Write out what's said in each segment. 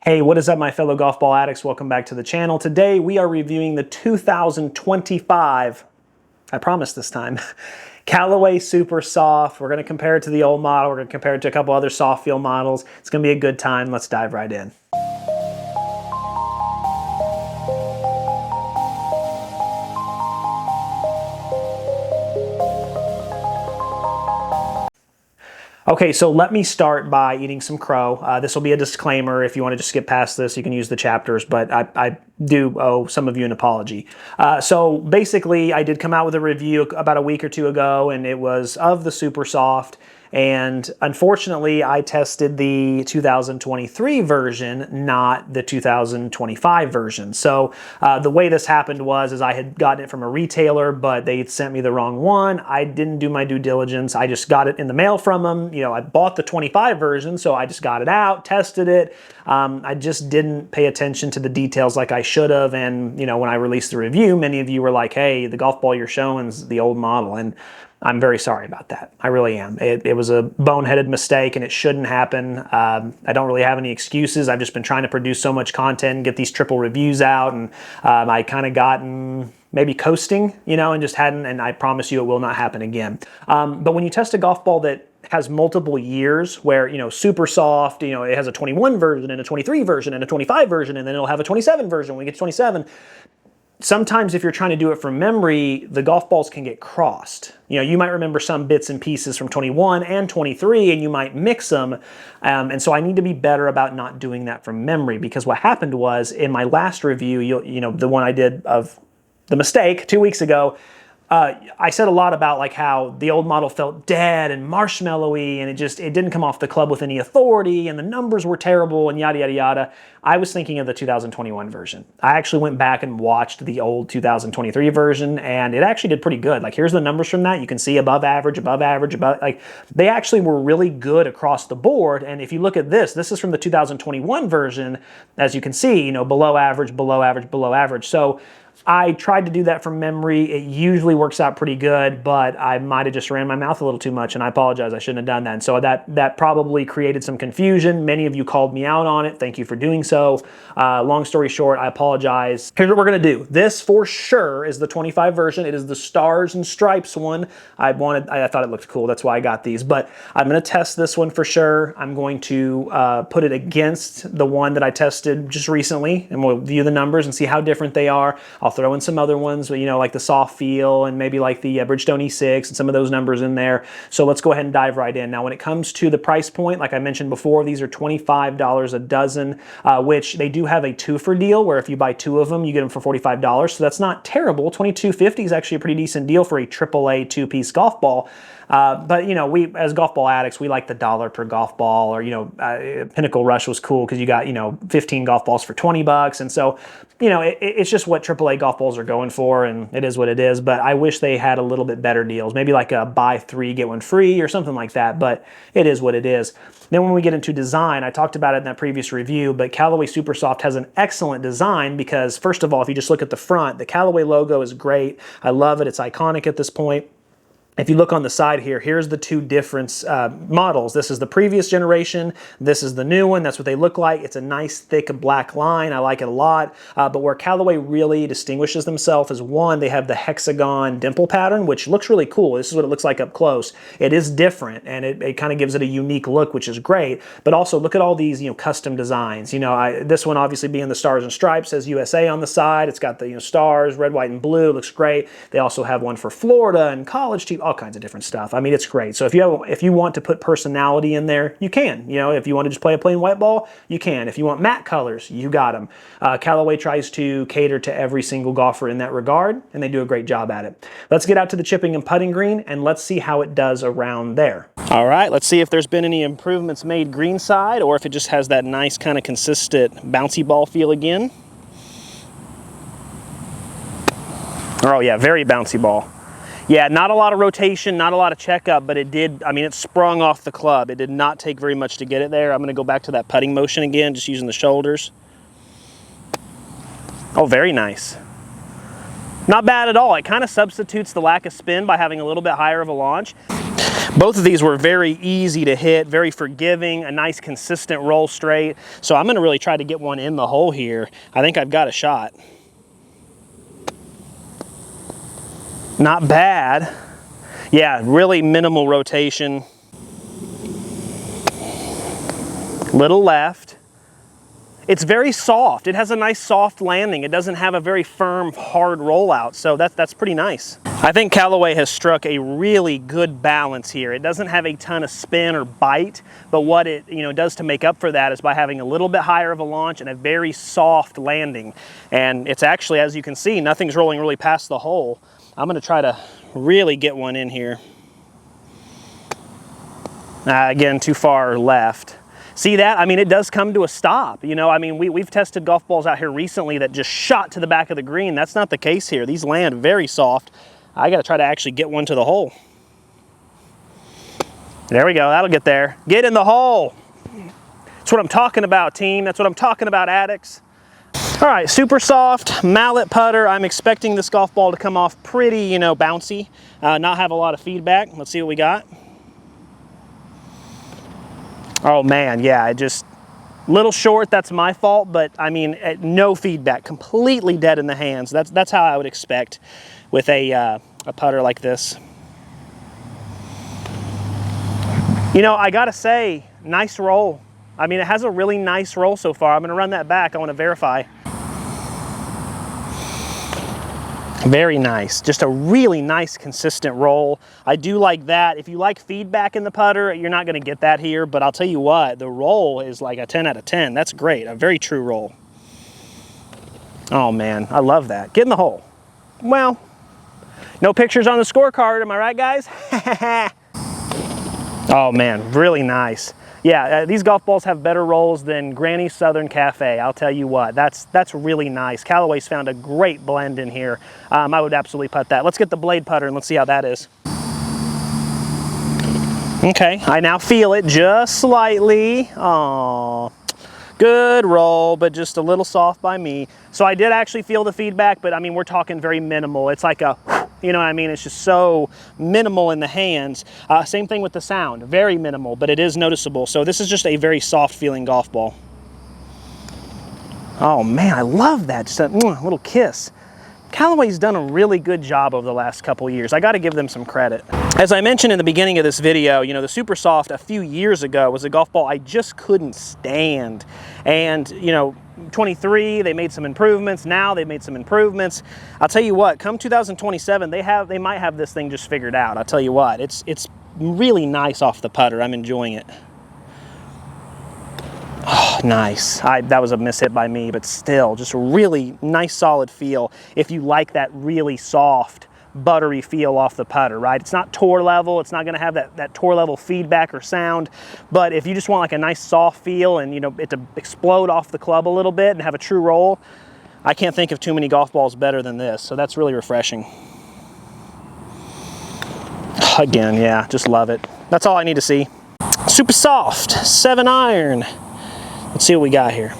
Hey, what is up, my fellow golf ball addicts? Welcome back to the channel. Today we are reviewing the 2025, I promise this time, Callaway Supersoft. We're going to compare it to the old model. We're going to compare it to a couple other soft feel models. It's going to be a good time. Let's dive right in. Okay, so let me start by eating some crow. This will be a disclaimer. If you want to just skip past this, you can use the chapters, but I do owe some of you an apology. So basically, I did come out with a review about a week or two ago, and it was of the Supersoft. And unfortunately, I tested the 2023 version, not the 2025 version. So the way this happened is I had gotten it from a retailer, but they sent me the wrong one. I didn't do my due diligence. I just got it in the mail from them. You know, I bought the 25 version, so I just got it out, tested it. I just didn't pay attention to the details like I should have. And, you know, when I released the review, many of you were like, hey, the golf ball you're showing is the old model. And I'm very sorry about that. I really am. It was a boneheaded mistake and it shouldn't happen. I don't really have any excuses. I've just been trying to produce so much content and get these triple reviews out, and I kind of gotten maybe coasting, you know, and just hadn't, and I promise you it will not happen again. But when you test a golf ball that has multiple years where, you know, Supersoft, you know, it has a 21 version and a 23 version and a 25 version, and then it'll have a 27 version when we get to 27. Sometimes if you're trying to do it from memory, the golf balls can get crossed. You know, you might remember some bits and pieces from 21 and 23, and you might mix them. And so I need to be better about not doing that from memory, because what happened was in my last review, you know, the one I did of the mistake 2 weeks ago, I said a lot about like how the old model felt dead and marshmallowy, and it didn't come off the club with any authority, and the numbers were terrible, and yada, yada, yada. I was thinking of the 2021 version. I actually went back and watched the old 2023 version, and it actually did pretty good. Like, here's the numbers from that. You can see above average, like they actually were really good across the board. And if you look at this is from the 2021 version. As you can see, you know, below average, below average, below average. So I tried to do that from memory. It usually works out pretty good, but I might have just ran my mouth a little too much, and I apologize. I shouldn't have done that. And so that probably created some confusion. Many of you called me out on it. Thank you for doing so. Long story short, I apologize. Here's what we're going to do. This for sure is the 25 version. It is the stars and stripes one. I thought it looked cool. That's why I got these. But I'm going to test this one for sure. I'm going to put it against the one that I tested just recently, and we'll view the numbers and see how different they are. I'll throw in some other ones, you know, like the soft feel and maybe like the Bridgestone E6 and some of those numbers in there. So let's go ahead and dive right in. Now, when it comes to the price point, like I mentioned before, these are $25 a dozen, which they do have a two-for deal where if you buy two of them, you get them for $45. So that's not terrible. $22.50 is actually a pretty decent deal for a AAA two-piece golf ball. But, you know, we as golf ball addicts, we like the $1 per golf ball, or, you know, Pinnacle Rush was cool because you got, you know, 15 golf balls for $20. And so, you know, it's just what AAA golf balls are going for, and it is what it is. But I wish they had a little bit better deals, maybe like a buy three, get one free or something like that. But it is what it is. Then when we get into design, I talked about it in that previous review, but Callaway Supersoft has an excellent design because, first of all, if you just look at the front, the Callaway logo is great. I love it. It's iconic at this point. If you look on the side here, here's the two different models. This is the previous generation. This is the new one. That's what they look like. It's a nice, thick black line. I like it a lot. But where Callaway really distinguishes themselves is, one, they have the hexagon dimple pattern, which looks really cool. This is what it looks like up close. It is different, and it kind of gives it a unique look, which is great. But also, look at all these, you know, custom designs. You know, this one obviously being the stars and stripes, says USA on the side. It's got the, you know, stars, red, white, and blue. It looks great. They also have one for Florida and college team, all kinds of different stuff. I mean, it's great. So if you want to put personality in there, you can. You know, if you want to just play a plain white ball, you can. If you want matte colors, you got them. Callaway tries to cater to every single golfer in that regard, and they do a great job at it. Let's get out to the chipping and putting green, and let's see how it does around there. All right, let's see if there's been any improvements made green side, or if it just has that nice kind of consistent bouncy ball feel again. Oh yeah, very bouncy ball. Yeah, not a lot of rotation, not a lot of checkup, but it did, I mean, it sprung off the club. It did not take very much to get it there. I'm going to go back to that putting motion again, just using the shoulders. Oh, very nice. Not bad at all. It kind of substitutes the lack of spin by having a little bit higher of a launch. Both of these were very easy to hit, very forgiving, a nice consistent roll straight. So I'm gonna really try to get one in the hole here. I think I've got a shot. Not bad. Yeah, really minimal rotation. Little left. It's very soft. It has a nice soft landing. It doesn't have a very firm, hard rollout, so that's pretty nice. I think Callaway has struck a really good balance here. It doesn't have a ton of spin or bite, but what it does to make up for that is by having a little bit higher of a launch and a very soft landing. And it's actually, as you can see, nothing's rolling really past the hole. I'm gonna try to really get one in here. Again, too far left. See that? I mean, it does come to a stop. I mean, we've tested golf balls out here recently that just shot to the back of the green. That's not the case here. These land very soft. I got to try to actually get one to the hole. There we go. That'll get there. Get in the hole. That's what I'm talking about, team. That's what I'm talking about, addicts. All right, Supersoft mallet putter. I'm expecting this golf ball to come off pretty, bouncy, not have a lot of feedback. Let's see what we got. Oh man, yeah, just little short. That's my fault, but I mean, no feedback, completely dead in the hands. That's how I would expect with a putter like this. I gotta say, nice roll. I mean, it has a really nice roll so far. I'm gonna run that back. I want to verify. Very nice, just a really nice consistent roll. I do like that. If you like feedback in the putter, you're not gonna get that here, but I'll tell you what, the roll is like a 10 out of 10. That's great, a very true roll. Oh man, I love that. Get in the hole. Well, no pictures on the scorecard, am I right, guys? Oh man, really nice. Yeah, these golf balls have better rolls than Granny's Southern Cafe. I'll tell you what, that's really nice. Callaway's found a great blend in here. I would absolutely putt that. Let's get the blade putter and let's see how that is. Okay, I now feel it just slightly. Oh, good roll, but just a little soft by me. So I did actually feel the feedback, but I mean, we're talking very minimal. It's like a, you know what I mean? It's just so minimal in the hands. Same thing with the sound, very minimal, but it is noticeable. So this is just a very soft feeling golf ball. Oh man, I love that, just a little kiss. Callaway's done a really good job over the last couple years. I gotta give them some credit. As I mentioned in the beginning of this video, the Supersoft a few years ago was a golf ball I just couldn't stand. And 23, they made some improvements. Now they've made some improvements. I'll tell you what, come 2027, they might have this thing just figured out. I'll tell you what, it's really nice off the putter. I'm enjoying it. Oh, nice. That was a miss hit by me, but still, just a really nice, solid feel. If you like that really soft, buttery feel off the putter, right? It's not tour level. It's not going to have that tour level feedback or sound. But if you just want like a nice soft feel and it to explode off the club a little bit and have a true roll, I can't think of too many golf balls better than this. So that's really refreshing. Again, yeah, just love it. That's all I need to see. Supersoft 7-iron. Let's see what we got here.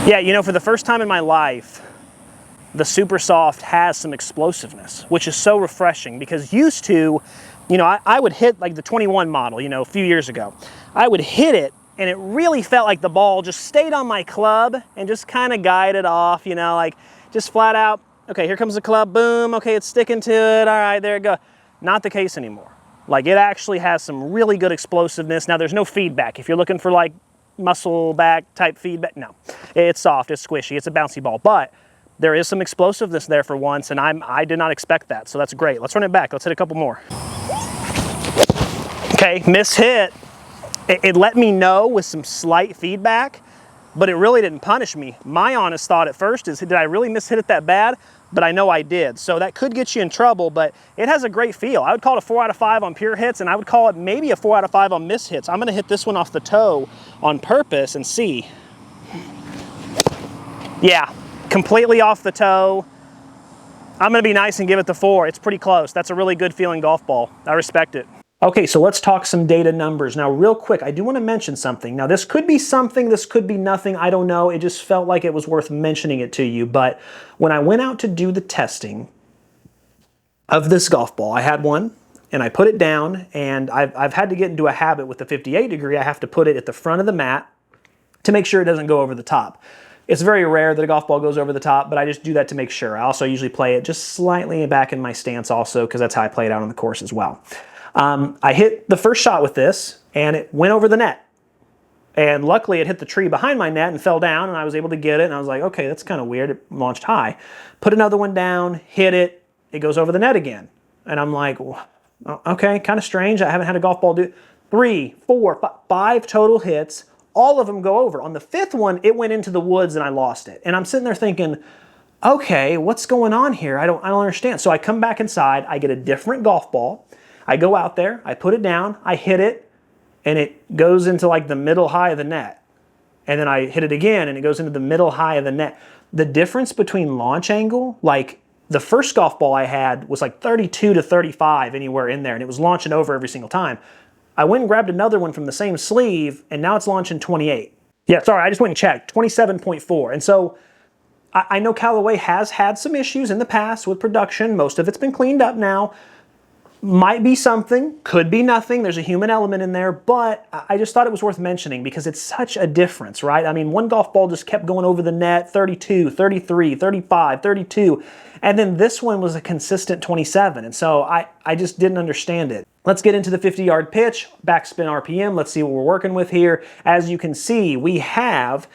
Yeah, for the first time in my life, the Supersoft has some explosiveness, which is so refreshing because used to, I would hit like the 21 model, a few years ago. I would hit it and it really felt like the ball just stayed on my club and just kind of guided off, like just flat out, okay, here comes the club, boom, okay, it's sticking to it, all right, there it goes. Not the case anymore. Like it actually has some really good explosiveness. Now there's no feedback. If you're looking for like muscle back type feedback, no. It's soft, it's squishy, it's a bouncy ball, but there is some explosiveness there for once and I did not expect that, so that's great. Let's run it back, let's hit a couple more. Okay, miss hit. It let me know with some slight feedback, but it really didn't punish me. My honest thought at first is, did I really miss hit it that bad? But I know I did. So that could get you in trouble, but it has a great feel. I would call it a 4 out of 5 on pure hits, and I would call it maybe a 4 out of 5 on miss hits. I'm gonna hit this one off the toe on purpose and see. Yeah, completely off the toe. I'm gonna be nice and give it the 4. It's pretty close. That's a really good feeling golf ball. I respect it. Okay, so let's talk some data numbers. Now, real quick, I do want to mention something. Now, this could be something, this could be nothing, I don't know. It just felt like it was worth mentioning it to you. But when I went out to do the testing of this golf ball, I had one, and I put it down, and I've had to get into a habit with the 58 degree. I have to put it at the front of the mat to make sure it doesn't go over the top. It's very rare that a golf ball goes over the top, but I just do that to make sure. I also usually play it just slightly back in my stance also, because that's how I play it out on the course as well. I hit the first shot with this, and it went over the net. And luckily, it hit the tree behind my net and fell down, and I was able to get it, and I was like, okay, that's kind of weird. It launched high. Put another one down, hit it, it goes over the net again. And I'm like, okay, kind of strange. I haven't had a golf ball do 3, 4, 5 total hits. All of them go over. On the 5th one, it went into the woods, and I lost it. And I'm sitting there thinking, okay, what's going on here? I don't understand. So I come back inside, I get a different golf ball. I go out there, I put it down, I hit it, and it goes into like the middle high of the net. And then I hit it again, and it goes into the middle high of the net. The difference between launch angle, like the first golf ball I had was like 32 to 35, anywhere in there, and it was launching over every single time. I went and grabbed another one from the same sleeve, and now it's launching 28. Yeah, sorry, I just went and checked, 27.4. And so I know Callaway has had some issues in the past with production. Most of it's been cleaned up now. Might be something, could be nothing. There's a human element in there, but I just thought it was worth mentioning because it's such a difference, right? I mean, one golf ball just kept going over the net, 32, 33, 35, 32, and then this one was a consistent 27, and so I just didn't understand it. Let's get into the 50-yard pitch, backspin RPM. Let's see what we're working with here. As you can see, we have...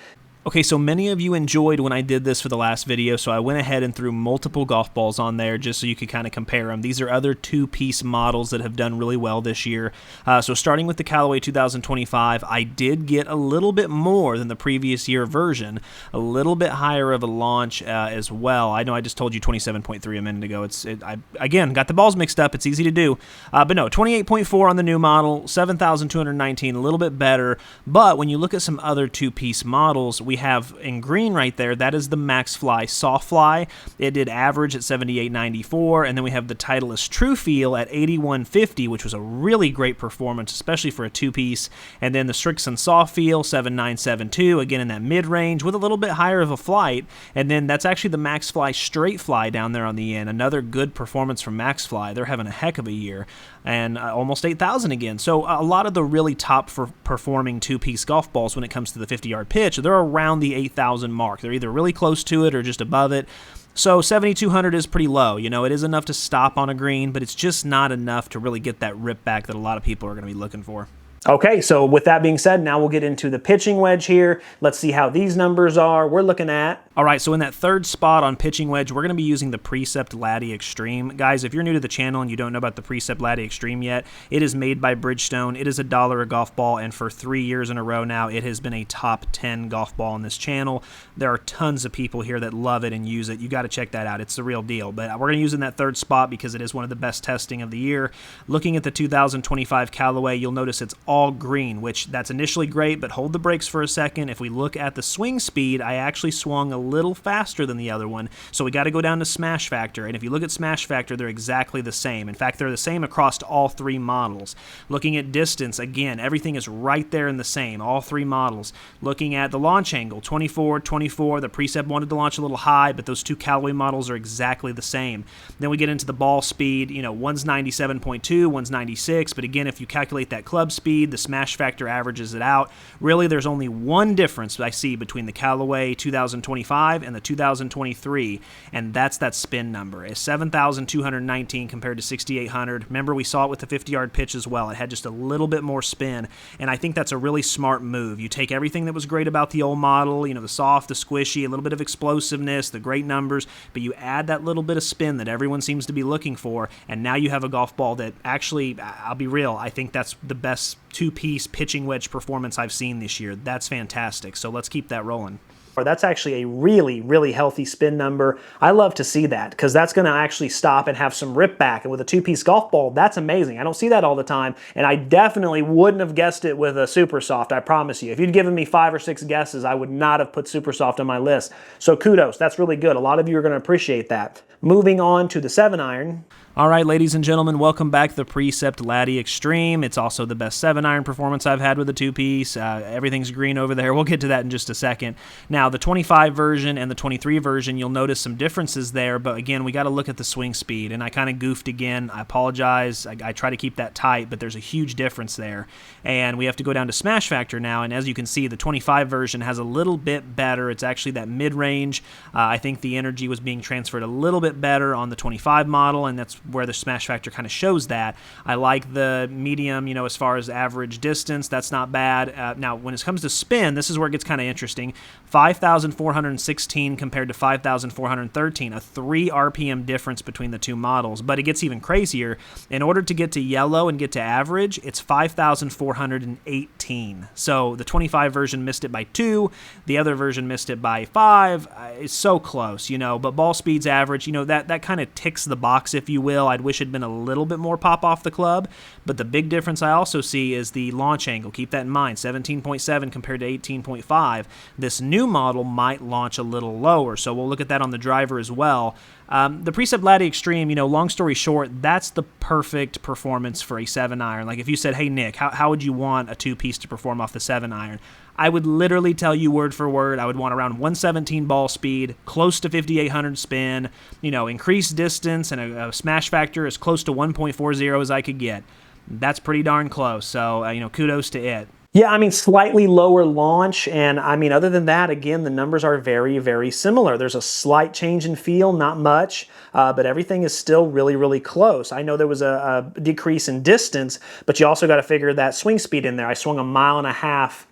Okay, so many of you enjoyed when I did this for the last video, so I went ahead and threw multiple golf balls on there just so you could kind of compare them. These are other two-piece models that have done really well this year. So starting with the Callaway 2025, I did get a little bit more than the previous year version, a little bit higher of a launch as well. I know I just told you 27.3 a minute ago. I again, got the balls mixed up. It's easy to do. But no, 28.4 on the new model, 7,219, a little bit better. But when you look at some other two-piece models, we have in green right there, that is the MaxFly Soft Fly. It did average at 78.94, and then we have the Titleist True Feel at 81.50, which was a really great performance, especially for a two-piece. And then the Strixon Soft Feel 79.72, again in that mid-range with a little bit higher of a flight. And then that's actually the MaxFly Straight Fly down there on the end. Another good performance from MaxFly. They're having a heck of a year, and almost 8,000 again. So a lot of the really top performing two-piece golf balls when it comes to the 50-yard pitch, they're around the 8,000 mark. They're either really close to it or just above it. So 7,200 is pretty low. You know, it is enough to stop on a green, but it's just not enough to really get that rip back that a lot of people are going to be looking for. Okay, so with that being said, now we'll get into the pitching wedge here. Let's see how these numbers are. We're looking at... All right, so in that third spot on pitching wedge, we're going to be using the Precept Laddie Extreme. Guys, if you're new to the channel and you don't know about the Precept Laddie Extreme yet, it is made by Bridgestone. It is $1 a golf ball, and for 3 years in a row now, it has been a top 10 golf ball on this channel. There are tons of people here that love it and use it. You got to check that out. It's the real deal. But we're going to use it in that third spot because it is one of the best testing of the year. Looking at the 2025 Callaway, you'll notice it's all green, which that's initially great, but hold the brakes for a second. If we look at the swing speed, I actually swung a little faster than the other one, so we got to go down to smash factor, and if you look at smash factor, they're exactly the same. In fact, they're the same across all three models. Looking at distance, again, everything is right there in the same, all three models. Looking at the launch angle, 24, 24, the Precept wanted to launch a little high, but those two Callaway models are exactly the same. Then we get into the ball speed, you know, one's 97.2, one's 96, but again, if you calculate that club speed, the smash factor averages it out. Really, there's only one difference I see between the Callaway 2025 and the 2023, and that's that spin number. It's 7,219 compared to 6,800. Remember, we saw it with the 50-yard pitch as well. It had just a little bit more spin, and I think that's a really smart move. You take everything that was great about the old model, you know, the soft, the squishy, a little bit of explosiveness, the great numbers, but you add that little bit of spin that everyone seems to be looking for, and now you have a golf ball that actually, I'll be real, I think that's the best two-piece pitching wedge performance I've seen this year. That's fantastic, so let's keep that rolling. That's actually a really, really healthy spin number. I love to see that because that's going to actually stop and have some rip back. And with a two-piece golf ball, that's amazing. I don't see that all the time, and I definitely wouldn't have guessed it with a Supersoft, I promise you. If you'd given me 5 or 6 guesses, I would not have put Supersoft on my list. So kudos, that's really good. A lot of you are going to appreciate that. Moving on to the 7-iron. All right, ladies and gentlemen, welcome back to the Precept Laddie Extreme. It's also the best 7-iron performance I've had with a 2-piece. Everything's green over there. We'll get to that in just a second. Now, the 25 version and the 23 version, you'll notice some differences there, but again, we got to look at the swing speed, and I kind of goofed again. I apologize. I try to keep that tight, but there's a huge difference there, and we have to go down to smash factor now, and as you can see, the 25 version has a little bit better. It's actually that mid-range. I think the energy was being transferred a little bit better on the 25 model, and that's where the smash factor kind of shows that. I like the medium, as far as average distance, that's not bad. Now, when it comes to spin, this is where it gets kind of interesting. 5,416 compared to 5,413, a 3 RPM difference between the two models. But it gets even crazier. In order to get to yellow and get to average, it's 5,418. So the 25 version missed it by 2, the other version missed it by 5. It's so close, but ball speed's average, that kind of ticks the box, if you will. I'd wish it'd been a little bit more pop off the club, but the big difference I also see is the launch angle. Keep that in mind, 17.7 compared to 18.5. This new model might launch a little lower, so we'll look at that on the driver as well. The Precept Laddie Extreme, long story short, that's the perfect performance for a 7-iron. Like if you said, hey Nick, how would you want a 2-piece to perform off the 7-iron? I would literally tell you word for word, I would want around 117 ball speed, close to 5,800 spin, increased distance, and a smash factor as close to 1.40 as I could get. That's pretty darn close, so, kudos to it. Yeah, slightly lower launch, and other than that, again, the numbers are very, very similar. There's a slight change in feel, not much, but everything is still really, really close. I know there was a decrease in distance, but you also got to figure that swing speed in there. I swung a mile and a half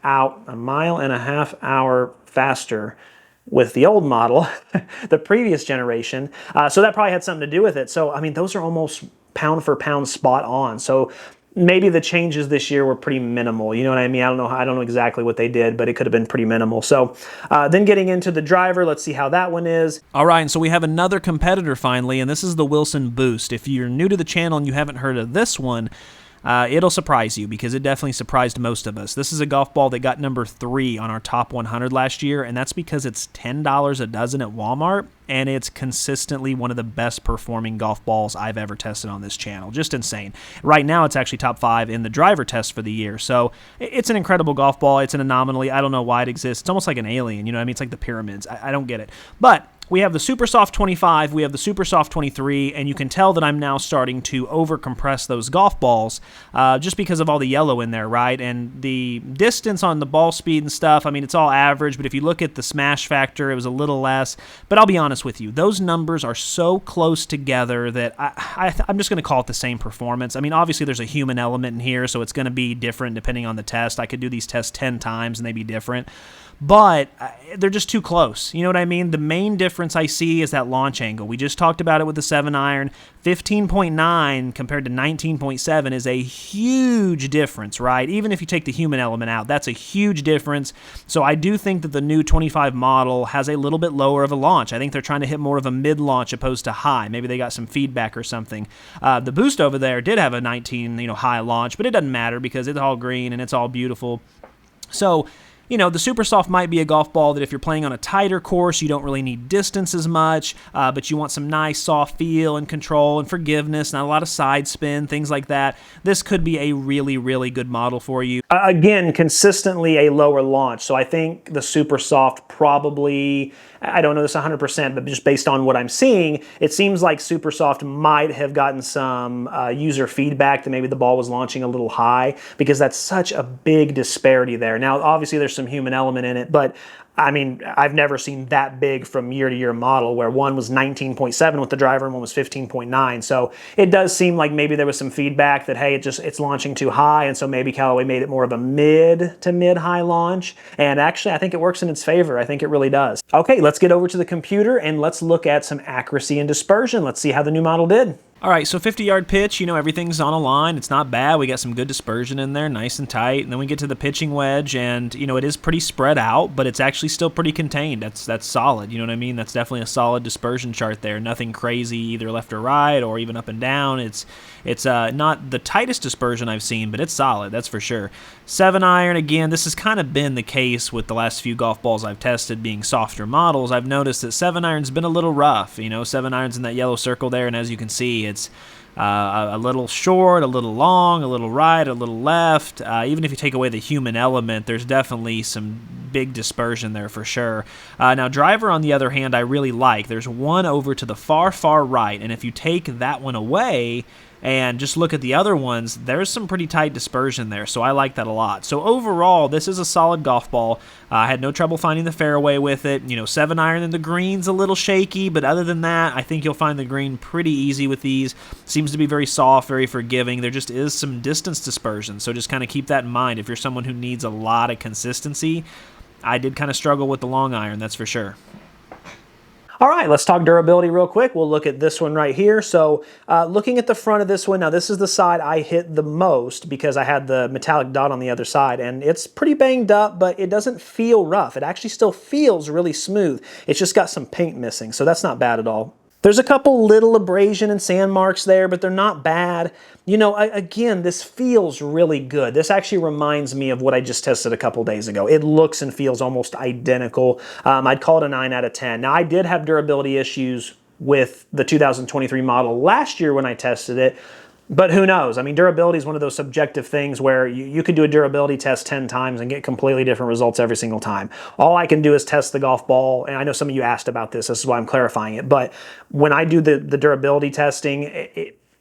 hour faster with the old model, the previous generation, so that probably had something to do with it. So, those are almost pound for pound spot on. So maybe the changes this year were pretty minimal. You know what I mean? I don't know exactly what they did, but it could have been pretty minimal. So then getting into the driver, let's see how that one is. All right, and so we have another competitor finally, and this is the Wilson Boost. If you're new to the channel and you haven't heard of this one, it'll surprise you because it definitely surprised most of us. This is a golf ball that got number 3 on our top 100 last year, and that's because it's $10 a dozen at Walmart, and it's consistently one of the best performing golf balls I've ever tested on this channel. Just insane. Right now, it's actually top 5 in the driver test for the year, so it's an incredible golf ball. It's an anomaly. I don't know why it exists. It's almost like an alien, It's like the pyramids. I don't get it. But we have the Supersoft 25, we have the Supersoft 23, and you can tell that I'm now starting to over-compress those golf balls just because of all the yellow in there, right? And the distance on the ball speed and stuff, it's all average, but if you look at the smash factor, it was a little less. But I'll be honest with you, those numbers are so close together that I'm just going to call it the same performance. Obviously there's a human element in here, so it's going to be different depending on the test. I could do these tests 10 times and they'd be different. But they're just too close. You know what I mean? The main difference I see is that launch angle. We just talked about it with the 7-iron. 15.9 compared to 19.7 is a huge difference, right? Even if you take the human element out, that's a huge difference. So I do think that the new 25 model has a little bit lower of a launch. I think they're trying to hit more of a mid-launch opposed to high. Maybe they got some feedback or something. The Boost over there did have a 19, high launch, but it doesn't matter because it's all green and it's all beautiful. So the Supersoft might be a golf ball that if you're playing on a tighter course, you don't really need distance as much, but you want some nice soft feel and control and forgiveness, not a lot of side spin, things like that. This could be a really, really good model for you. Again, consistently a lower launch. So I think the Supersoft probably, I don't know this 100%, but just based on what I'm seeing, it seems like Supersoft might have gotten some user feedback that maybe the ball was launching a little high because that's such a big disparity there. Now, obviously there's some human element in it, but I've never seen that big from year to year model where one was 19.7 with the driver and one was 15.9. So it does seem like maybe there was some feedback that, hey, it's launching too high, and so maybe Callaway made it more of a mid to mid-high launch. And actually, I think it works in its favor. I think it really does. Okay, let's get over to the computer and let's look at some accuracy and dispersion. Let's see how the new model did. All right, so 50-yard pitch, everything's on a line. It's not bad. We got some good dispersion in there, nice and tight. And then we get to the pitching wedge, and, it is pretty spread out, but it's actually still pretty contained. That's solid, you know what I mean? That's definitely a solid dispersion chart there. Nothing crazy either left or right or even up and down. It's not the tightest dispersion I've seen, but it's solid, that's for sure. 7-iron, again, this has kind of been the case with the last few golf balls I've tested being softer models. I've noticed that 7-iron's been a little rough. 7-iron's in that yellow circle there, and as you can see, It's a little short, a little long, a little right, a little left. Even if you take away the human element, there's definitely some big dispersion there for sure. Now, driver, on the other hand, I really like. There's one over to the far, far right, and if you take that one away and just look at the other ones, there's some pretty tight dispersion there, so I like that a lot. So overall, this is a solid golf ball. I had no trouble finding the fairway with it. 7-iron in the green's a little shaky, but other than that, I think you'll find the green pretty easy with these. Seems to be very soft, very forgiving. There just is some distance dispersion, so just kind of keep that in mind if you're someone who needs a lot of consistency. I did kind of struggle with the long iron, that's for sure. All right, let's talk durability real quick. We'll look at this one right here. So looking at the front of this one, now this is the side I hit the most because I had the metallic dot on the other side, and it's pretty banged up, but it doesn't feel rough. It actually still feels really smooth. It's just got some paint missing, so that's not bad at all. There's a couple little abrasion and sand marks there, but they're not bad. Again, this feels really good. This actually reminds me of what I just tested a couple days ago. It looks and feels almost identical. I'd call it a 9 out of 10. Now, I did have durability issues with the 2023 model last year when I tested it, but who knows? I mean, durability is one of those subjective things where you could do a durability test 10 times and get completely different results every single time. All I can do is test the golf ball, and I know some of you asked about this. This is why I'm clarifying it. But when I do the durability testing,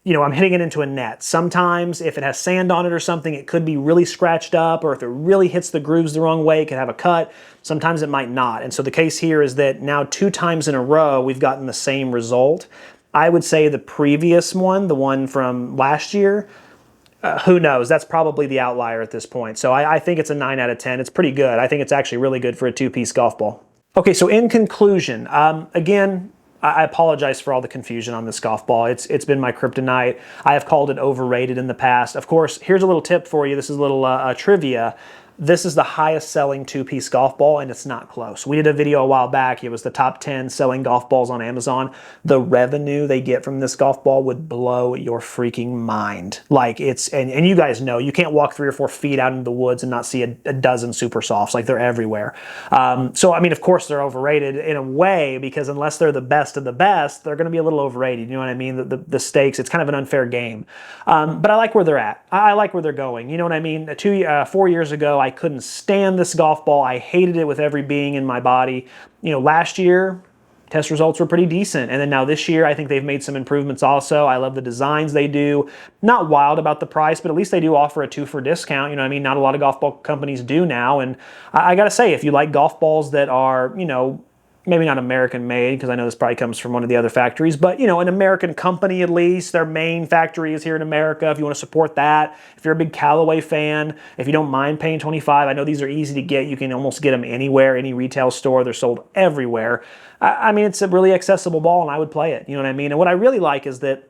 I'm hitting it into a net. Sometimes if it has sand on it or something, it could be really scratched up, or if it really hits the grooves the wrong way, it could have a cut. Sometimes it might not. And so the case here is that now 2 times in a row, we've gotten the same result. I would say the previous one, the one from last year, who knows? That's probably the outlier at this point. So I think it's a 9 out of 10. It's pretty good. I think it's actually really good for a 2-piece golf ball. Okay, so in conclusion, again, I apologize for all the confusion on this golf ball. It's been my kryptonite. I have called it overrated in the past. Of course, here's a little tip for you. This is a little trivia. This is the highest selling 2-piece golf ball, and it's not close. We did a video a while back. It was the top 10 selling golf balls on Amazon. The revenue they get from this golf ball would blow your freaking mind. Like and you guys know, you can't walk 3 or 4 feet out into the woods and not see a dozen Supersofts. Like, they're everywhere. So, I mean, of course, they're overrated in a way, because unless they're the best of the best, they're going to be a little overrated. You know what I mean? The stakes, it's kind of an unfair game. But I like where they're at. I like where they're going. You know what I mean? 4 years ago, I couldn't stand this golf ball. I hated it with every being in my body. Last year, test results were pretty decent. And then now this year, I think they've made some improvements also. I love the designs they do. Not wild about the price, but at least they do offer a 2 for discount. You know what I mean? Not a lot of golf ball companies do now. And I got to say, if you like golf balls that are, maybe not American made, because I know this probably comes from one of the other factories, but an American company at least. Their main factory is here in America. If you want to support that, if you're a big Callaway fan, if you don't mind paying $25, I know these are easy to get. You can almost get them anywhere, any retail store. They're sold everywhere. I mean, it's a really accessible ball, and I would play it. You know what I mean? And what I really like is that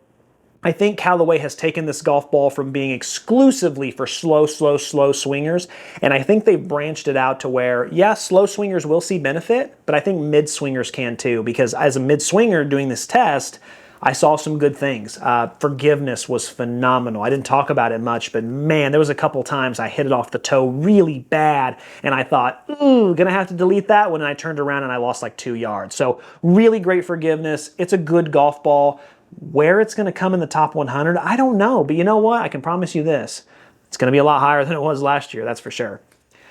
I think Callaway has taken this golf ball from being exclusively for slow swingers, and I think they've branched it out to where, yes, slow swingers will see benefit, but I think mid-swingers can too, because as a mid-swinger doing this test, I saw some good things. Forgiveness was phenomenal. I didn't talk about it much, but man, there was a couple times I hit it off the toe really bad, and I thought, ooh, gonna have to delete that one, and I turned around and I lost like 2 yards. So really great forgiveness. It's a good golf ball. Where it's going to come in the top 100, I don't know. But you know what? I can promise you this. It's going to be a lot higher than it was last year, that's for sure.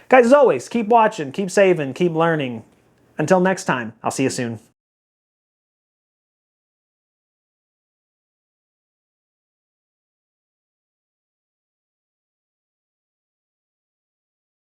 Guys, as always, keep watching, keep saving, keep learning. Until next time, I'll see you soon.